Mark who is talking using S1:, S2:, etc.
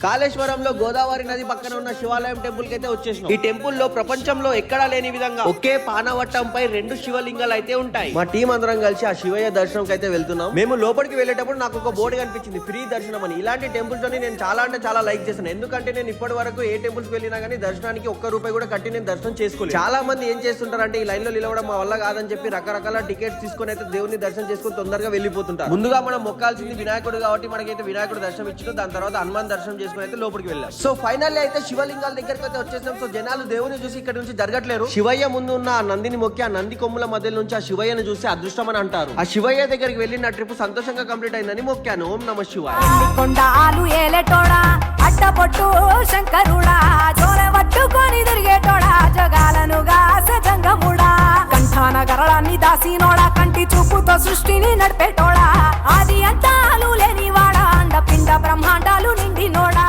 S1: కాళేశ్వరంలో గోదావరి నది పక్కన ఉన్న శివాలయం టెంపుల్ కి అయితే వచ్చేసినాం. ఈ టెంపుల్ లో ప్రపంచంలో ఎక్కడా లేని విధంగా ఒకే పానవట్టంపై 2 శివలింగాలు అయితే ఉంటాయి. మా టీం అందరం కలిసి ఆ శివయ్య దర్శనం అయితే వెళ్తున్నాం. మేము లోపలికి వెళ్ళేటప్పుడు నాకు ఒక బోర్డు కనిపించింది, ఫ్రీ దర్శనం అని. ఇలాంటి టెంపుల్స్ అని నేను చాలా అంటే చాలా లైక్ చేశాను. ఎందుకంటే నేను ఇప్పటి వరకు ఏ టెంపుల్స్ వెళ్ళినా గానీ దర్శనానికి ₹1 కూడా కట్టి నేను దర్శనం చేసుకోలేదు. చాలా మంది ఏం చేస్తుంటారంటే ఈ లైన్ లో నిలవడం మా వల్ల కాదని చెప్పి రకరకాల టికెట్స్ తీసుకొని అయితే దేవుని దర్శనం చేసుకుని తొందరగా వెళ్ళిపోతుంటారు. ముందుగా మనం మొక్కాల్సింది వినాయకుడు కాబట్టి మనకైతే వినాయకుడు దర్శనం ఇచ్చిన, దాని తర్వాత హనుమాన్ దర్శనం అయితే లోపలికి వెళ్ళాం. సో ఫైనల్లీ అయితే శివలింగాల దగ్గరికి అయితే వచ్చేసాం. సో జనాలు దేవుని చూసి ఇక్కడ నుంచి జరగట్లేరు. శివయ్య ముందు ఉన్న ఆ నందిని మొక్కి ఆ నంది కొమ్ముల మధ్య నుంచి ఆ శివయ్యను చూసి అదృష్టం అని అంటారు. ఆ శివయ్య దగ్గరికి వెళ్ళి నా ట్రిప్ సంతోషంగా కంప్లీట్ అయిందని మొక్కాను. ఓం నమః శివాయ.
S2: కొండాలు ఏలేటోడా అడ్డపొట్టు శంకరుడా జోలె పట్టుకొని తిరిగేటోడా జగాలను గాసంగముడా కంఠాన గరళాన్ని దాసినోడా కంటి చూపుతో సృష్టిని నడిపేటోడా ఆది అంతాలు లేనివాడా అండ పిండ బ్రహ్మాండాలు నిండినోడా